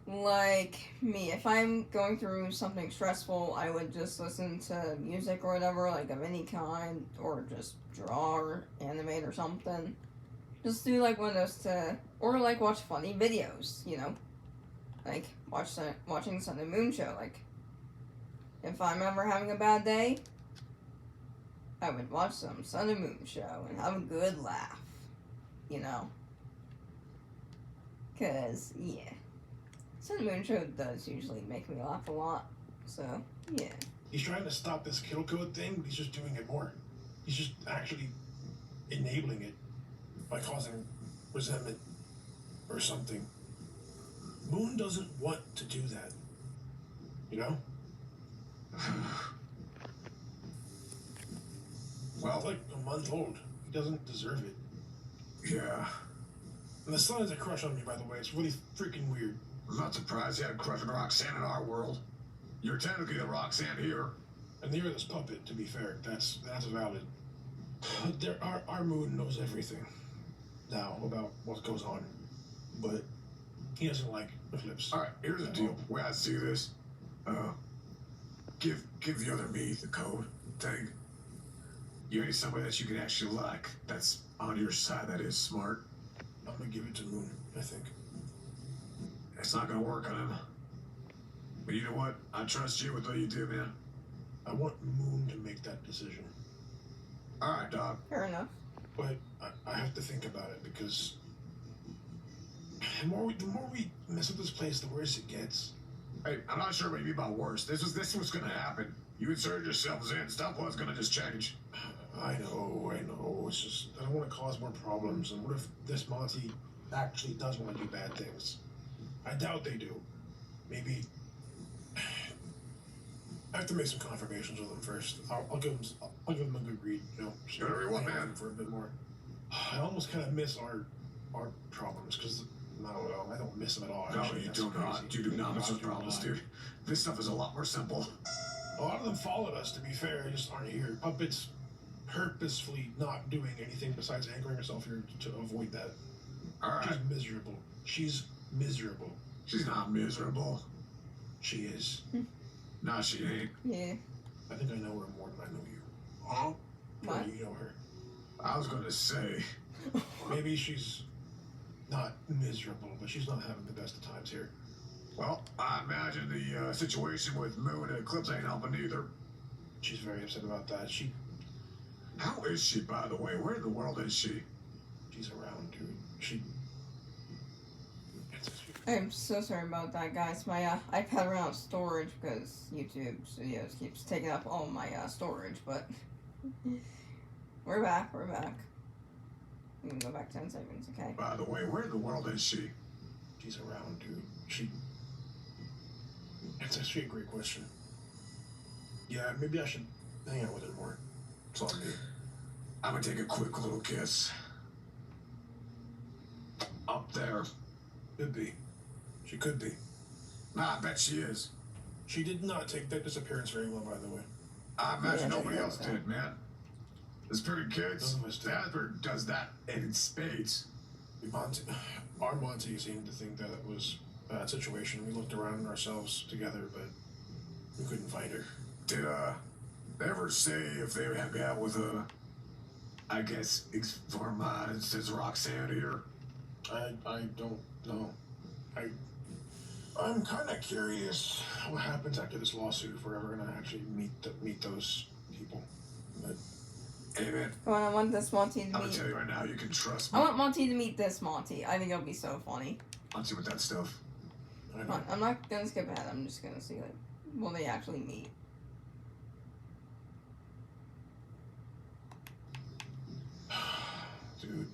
Like me, if I'm going through something stressful, I would just listen to music or whatever, like of any kind, or just draw or animate or something. Just do like one of those or like watch funny videos, you know? Like watching the Sun and Moon show. Like, if I'm ever having a bad day, I would watch some Sun and Moon show and have a good laugh, you know? 'Cause, yeah. Sun and Moon show does usually make me laugh a lot, so, yeah. He's trying to stop this kill code thing, but he's just doing it more. He's just actually enabling it by causing resentment or something. Moon doesn't want to do that, you know? Well, He's like a month old. He doesn't deserve it. Yeah. And the Sun has a crush on me, by the way. It's really freaking weird. I'm not surprised you had a crush on Roxanne in our world. You're technically the Roxanne here. And near this puppet, to be fair. That's valid. Our Moon knows everything now about what goes on. But he doesn't like Eclipse. Alright, here's the deal. The way I see this, give the other me the code thing. You need somebody that you can actually like, that's on your side, that is smart. I'm gonna give it to Moon, I think. It's not gonna work on him. But you know what? I trust you with what you do, man. I want Moon to make that decision. Alright, dog. Fair enough. But I have to think about it because the more we mess with this place, the worse it gets. Hey, I'm not sure what you mean by worse. This was gonna happen. You inserted yourselves in. Stuff was gonna just change. I know. It's just I don't want to cause more problems. And what if this Monty actually does want to do bad things? I doubt they do. Maybe I have to make some confirmations with him first. I'll give him a good read. You know, just Whatever you want, hang on man. for a bit more. I almost kind of miss our problems because I don't miss them at all. No, Actually, you that's do crazy. not. You do not miss those do problems, not. dude. This stuff is a lot more simple. A lot of them followed us. To be fair, just aren't here. Puppets purposefully not doing anything besides anchoring herself here to avoid that. All right. She's miserable. She's miserable. She's not miserable. She is. Nah, she ain't. Yeah. I think I know her more than I know you. Huh? What? Or you know her. I was gonna say. Maybe she's not miserable, but she's not having the best of times here. Well, I imagine the situation with Moon and Eclipse ain't helping either. She's very upset about that. How is she, by the way? Where in the world is she? She's around, dude. I'm so sorry about that, guys. My iPad ran out of storage because YouTube Studios keeps taking up all my storage, but we're back. We can go back 10 seconds, okay? By the way, where in the world is she? She's around, dude. It's actually a great question. Yeah, maybe I should hang out with her more. It's on me. I'm gonna take a quick little kiss. Up there. Could be. She could be. Nah, I bet she is. She did not take that disappearance very well, by the way. I imagine Yeah, nobody yeah, else yeah. did, man. This pretty kids. None of us did. Jasper does that in spades. Our Monty seemed to think that it was a bad situation. We looked around ourselves together, but we couldn't find her. Did they ever say if they hang out with I guess says Roxanne here? I don't know. I'm kind of curious what happens after this lawsuit. If we're ever gonna actually meet those people. But Hey man, I want this Monty to I'm gonna meet. tell you right now, you can trust I me. want Monty to meet this Monty. I think it'll be so funny. Monty with that stuff. I know. I'm not gonna skip ahead. I'm just gonna see will they actually meet? Dude,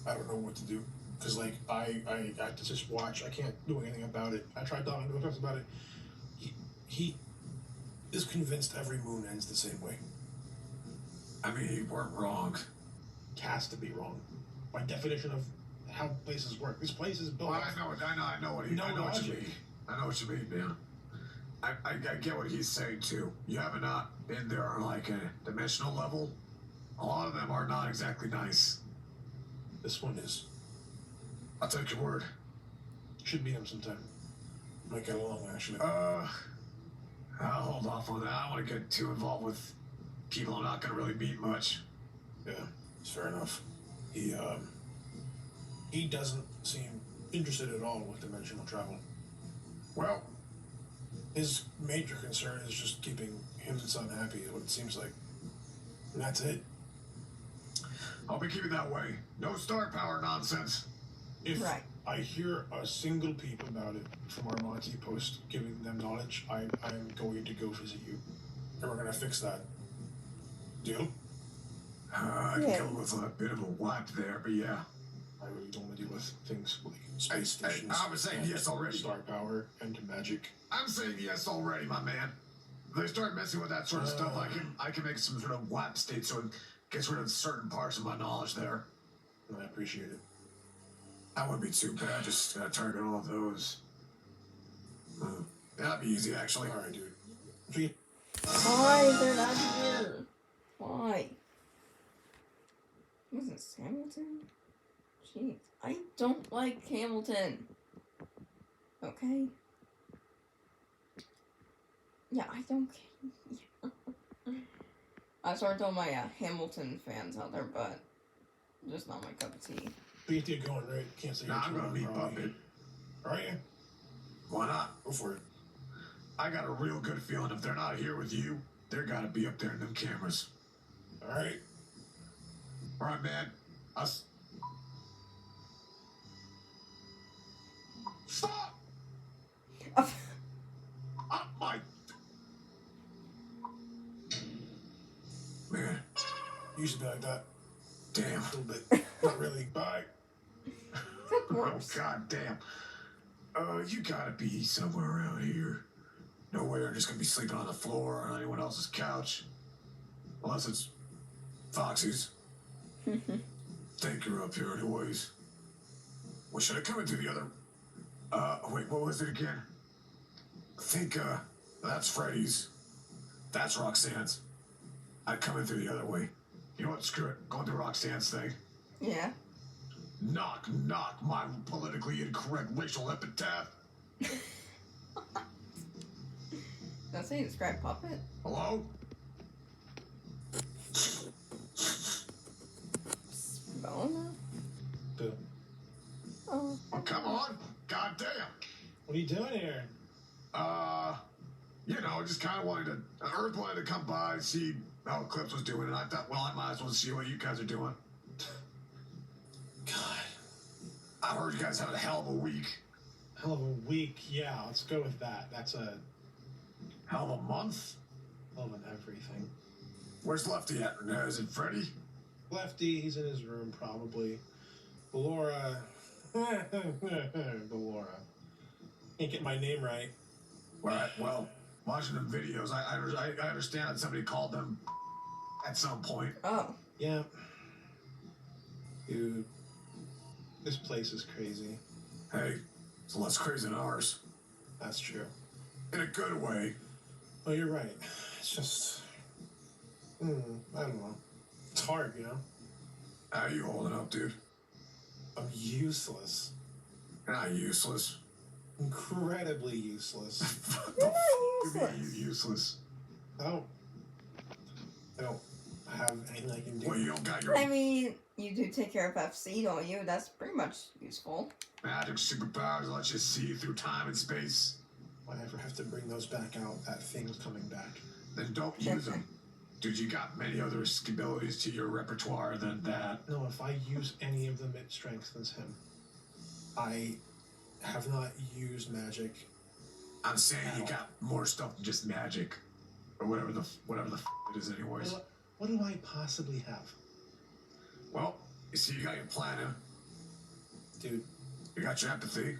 I don't know what to do. Because, like, I have to just watch. I can't do anything about it. I tried talking to him about it. He is convinced every moon ends the same way. I mean, you weren't wrong. It has to be wrong. By definition of how places work. This place is built. Well, I know what you mean. I know what you mean, man. I get what he's saying too. You haven't not been there on like a dimensional level. A lot of them are not exactly nice. This one is. I'll take your word. Should meet him sometime. Might get along, actually. I'll hold off on that. I don't want to get too involved with people I'm not gonna really meet much. Yeah, it's fair enough. He doesn't seem interested at all with dimensional travel. Well, His major concern is just keeping him and son happy, is what it seems like. And that's it. I'll be keeping that way. No star power nonsense. If Right. I hear a single peep about it from our Monty post giving them knowledge, I'm going to go visit you. And we're going to fix that. Deal? I Yeah. can go with a bit of a wipe there, but yeah. I really don't want to deal with things like space Hey, stations. I was saying and yes already. Star power and magic. I'm saying yes already, my man. If they start messing with that sort of stuff, I can make some sort of wipe state so it gets rid of certain parts of my knowledge there. I appreciate it. That wouldn't be too bad. Just target all of those. That'd be easy, actually. All right, dude. See, Why they're not here? Why? Wasn't Hamilton? Jeez, I don't like Hamilton. Okay. Yeah, I don't. I started telling my Hamilton fans out there, but just not my cup of tea. we have to get going, right? Can't say Nah, I'm gonna meet Puppet. All right, yeah. Why not? Go for it. I got a real good feeling if they're not here with you, they're gotta be up there in them cameras. All right. All right, man. Us. Stop! Used to be like that. Damn. A little bit. Not really. Bye. Except Oh, worse. god damn. You gotta be somewhere around here. No way you're just gonna be sleeping on the floor or on anyone else's couch. Unless it's Foxy's. Think you're up here anyways. Well, should I come in through the other... wait, what was it again? I think, that's Freddy's. That's Roxanne's. I'd come in through the other way. You know what? Screw it. Going through Roxanne's thing. Yeah. Knock, knock, my politically incorrect racial epitaph. That's how you describe puppet. Hello? Spona? Boo. Oh. Oh, come on. God damn. What are you doing here? You know, just kind of wanted to... Earth wanted to come by and see how Eclipse was doing, and I thought, well, I might as well see what you guys are doing. God. I heard you guys having a hell of a week. Hell of a week. Yeah, let's go with that. That's a Hell of a month? hell of an everything. Where's Lefty at? Is it Freddy? Lefty, he's in his room probably. Laura. Laura. Can't get my name right. Right, well, watching them videos, I understand that somebody called them at some point. Oh. Yeah. Dude. This place is crazy. Hey, it's less crazy than ours. That's true. In a good way. Oh, you're right. It's just... I don't know. It's hard, you know? How you holding up, dude? I'm useless. You're not useless. Incredibly useless. What You're the not f*** you mean useless. you useless? I don't have anything I can do. Well, you don't got your I mean, you do take care of FC, don't you? That's pretty much useful. magic superpowers that let you see through time and space. If I ever have to bring those back out, that thing's coming back. Then don't use them. Dude, you got many other abilities to your repertoire than that. No, if I use any of them, it strengthens him. I have not used magic. I'm saying you Ow. got more stuff than just magic. Or whatever the f it is anyways. What do I possibly have? Well, you see, you got your planning. Dude, You got your empathy.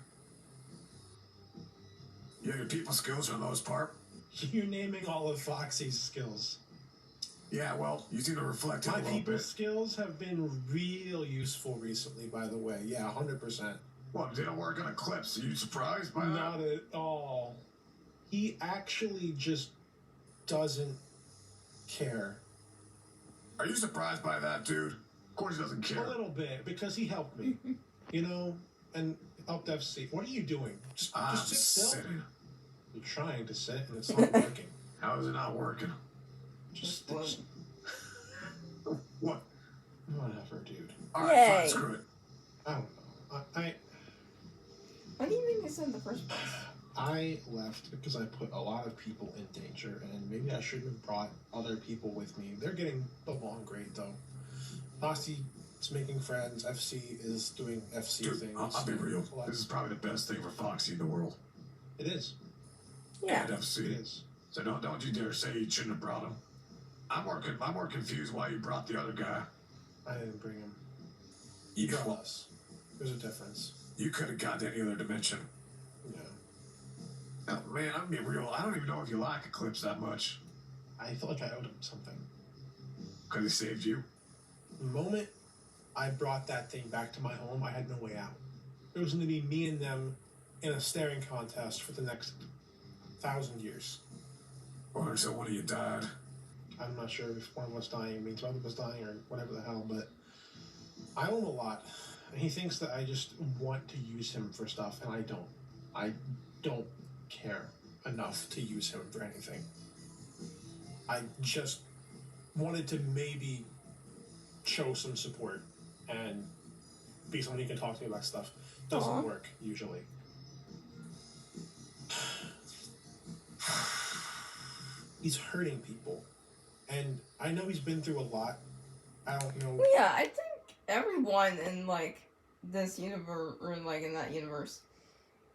You have your people skills for the most part. you're naming all of Foxy's skills. Yeah, well, you seem to reflect it a My little people bit. skills have been real useful recently, by the way. Yeah, 100%. What, they don't work on Eclipse? Are you surprised by that? Not at all. He actually just doesn't care. Are you surprised by that, dude? Of course he doesn't A care. little bit, because he helped me. You know, and helped FC. What are you doing? I'm Just sit still. sitting. You're trying to sit, and it's not working. How is it not working? Just What? whatever, dude. Alright, Yay. fine, screw it. I don't know. What do you mean it's in the first place? I left because I put a lot of people in danger, and maybe I shouldn't have brought other people with me. They're getting along great, though. Posse is making friends. FC is doing FC Dude, things. I'll be real. Well, This is probably the best thing for Foxy in the world. It is. Yeah. And It FC. is. So don't you dare say you shouldn't have brought him. I'm more confused why you brought the other guy. I didn't bring him. You, He brought us. There's a difference. you could have gone to any other dimension. Yeah. Oh, man, I'm being real. I don't even know if you like Eclipse that much. I felt like I owed him something. Because he saved you. The moment I brought that thing back to my home, I had no way out. It was going to be me and them in a staring contest for the next 1,000 years. Or so one of you died. I'm not sure if one of us dying means one of us dying or whatever the hell, but I owe him a lot. And he thinks that I just want to use him for stuff, and I don't. I don't care enough to use him for anything. I just wanted to maybe show some support and be someone who can talk to me about stuff. Doesn't Aw. work, usually. He's hurting people. And I know he's been through a lot. I don't know. Well, yeah, I think everyone in like this universe or like in that universe,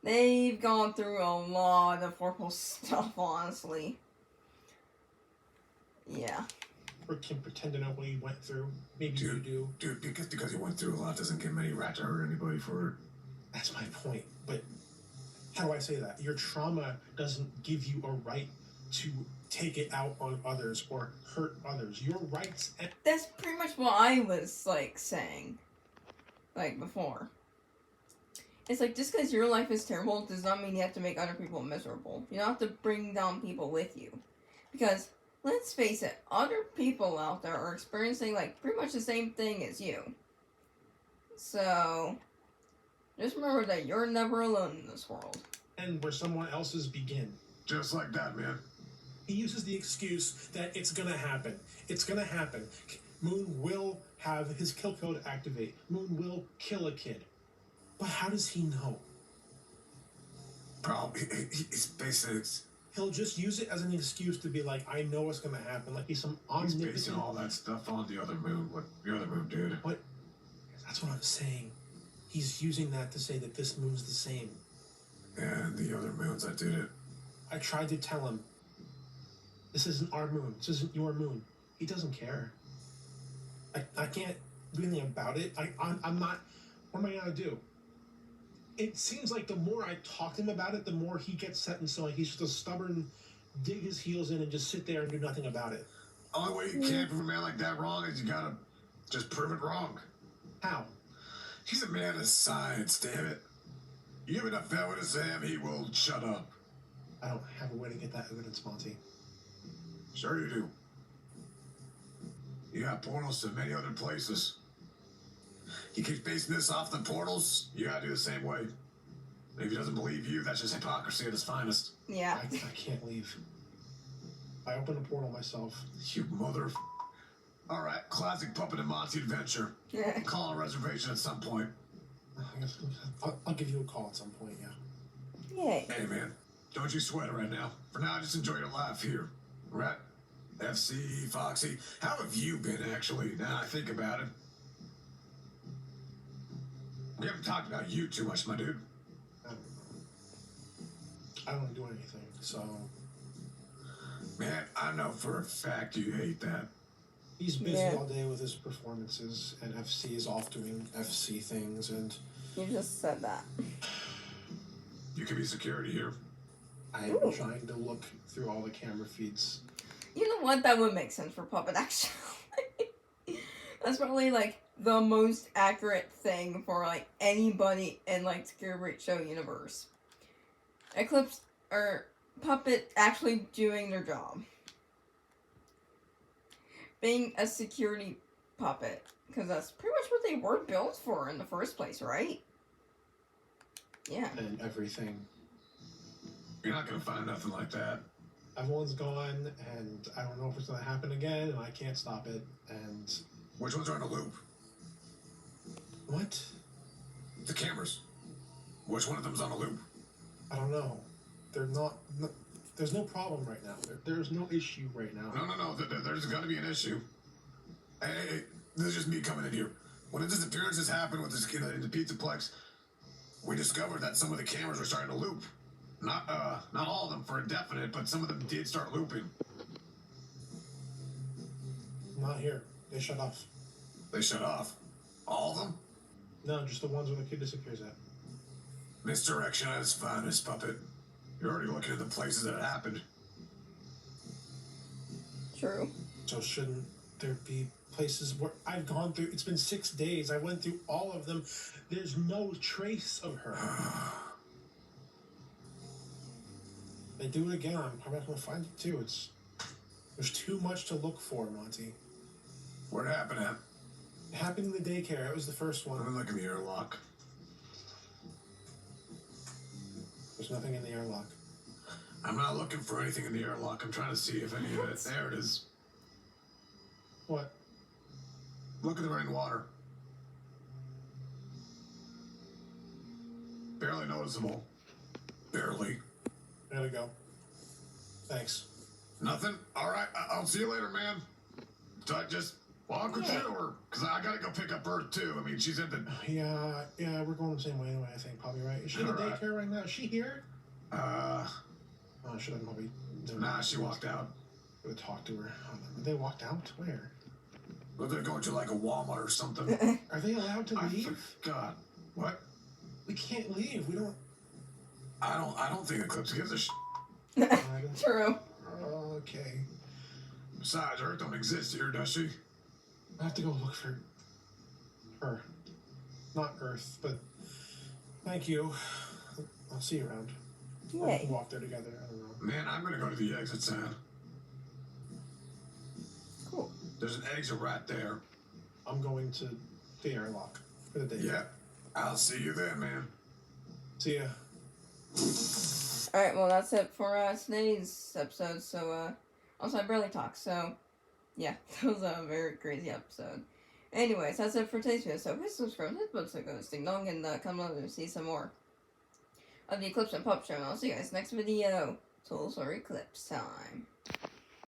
they've gone through a lot of horrible stuff. Honestly, yeah. or can pretend to know what he went through. Maybe you do. Dude, because he went through a lot doesn't give him any right to hurt anybody for it. That's my point. But how do I say that? Your trauma doesn't give you a right to take it out on others or hurt others. Your rights. That's pretty much what I was like saying, like before. It's like just because your life is terrible does not mean you have to make other people miserable. You don't have to bring down people with you, because let's face it, other people out there are experiencing like pretty much the same thing as you. So just remember that you're never alone in this world. And where someone else's begin. Just like that, man. He uses the excuse that it's gonna happen. It's gonna happen. Moon will have his kill code activate. Moon will kill a kid. But how does he know? Bro, he's basically... He'll just use it as an excuse to be like, I know what's gonna happen. Like he's some He's omnipotent... basing all that stuff on the other moon. What the other moon did. What? That's what I'm saying. He's using that to say that this moon's the same. And the other moons that did it. I tried to tell him, this isn't our moon. This isn't your moon. He doesn't care. I can't do anything about it. I'm not... What am I gonna do? It seems like the more I talk to him about it, the more he gets set in stone. He's just a stubborn, dig his heels in and just sit there and do nothing about it. Only way you can't prove a man like that wrong is you gotta just prove it wrong. How? He's a man of science, damn it. You give enough evidence to him, he will shut up. I don't have a way to get that evidence, Monty. Sure you do. You got portals to many other places. He keeps basing this off the portals, you gotta do the same way. If he doesn't believe you, that's just hypocrisy at its finest. Yeah. I can't leave. I opened a portal myself. You mother... Alright, classic Puppet and Monty adventure. Yeah. Call a reservation at some point. I guess I'll give you a call at some point, yeah. Yay. Hey man, don't you sweat it right now. For now, just enjoy your life here. Rat, FC, Foxy, how have you been actually, now I think about it? We haven't talked about you too much, my dude. I don't do anything, so... Man, I know for a fact you hate that. He's busy Yeah. all day with his performances, and FC is off doing FC things, and... You just said that. You could be security here. I'm Ooh. trying to look through all the camera feeds. You know what? That would make sense for Puppet, actually. That's probably, like, the most accurate thing for, like, anybody in, like, Security Breach Show universe. Eclipse, or Puppet actually doing their job. Being a security puppet. Because that's pretty much what they were built for in the first place, right? Yeah. And everything. You're not gonna find nothing like that. Everyone's gone, and I don't know if it's gonna happen again, and I can't stop it, and... Which ones are in a loop? What? The cameras. Which one of them's on a loop? I don't know. They're not... No, there's no problem right now. There's no issue right now. No. There's gotta be an issue. Hey, this is just me coming in here. When the disappearances happened with this kid in the Pizzaplex, we discovered that some of the cameras were starting to loop. Not all of them for a definite, but some of them did start looping. Not here. They shut off. They shut off. All of them? No, just the ones where the kid disappears at. Misdirection at its finest, Puppet. You're already looking at the places that it happened. True. So shouldn't there be places where I've gone through? It's been 6 days. I went through all of them. There's no trace of her. They do it again, I'm probably not going to find it too. There's too much to look for, Monty. Where'd it happen at? It happened in the daycare. It was the first Let me one. look in the airlock. There's nothing in the airlock. I'm not looking for anything in the airlock. I'm trying to see if any of it. There it is. What? Look at the running water. Barely noticeable. Barely. There we go. Thanks. Nothing? Alright, I'll see you later, man. So I just walk with you, or... Because I gotta go pick up Earth, too. I mean, she's in the... Yeah, we're going the same way anyway, I think. Probably right. Is she in the Alright. daycare right now? Is she here? Oh, should I probably... Nah, she walked out. I'm gonna talk to her. Did they walked out? Where? But they're going to like a Walmart or something. Are they allowed to I leave? forgot. What? We can't leave. We don't. I don't think Eclipse gives a True. Okay. Besides, Earth don't exist here, does she? I have to go look for her. Not Earth, but thank you. I'll see you around. Or we Yay. can walk there together. I don't know. Man, I'm gonna go to the exit sign. Cool. There's an exit right there. I'm going to the airlock for the day. Yeah. I'll see you then, man. See ya. Alright, well, that's it for today's episode. So, also, I barely talk, so yeah, that was a very crazy episode. Anyways, that's it for today's video. So, please subscribe to this book so go Ding Dong and come over and see some more of the Eclipse and Pup Show. And I'll see you guys next video. Tools or Eclipse time.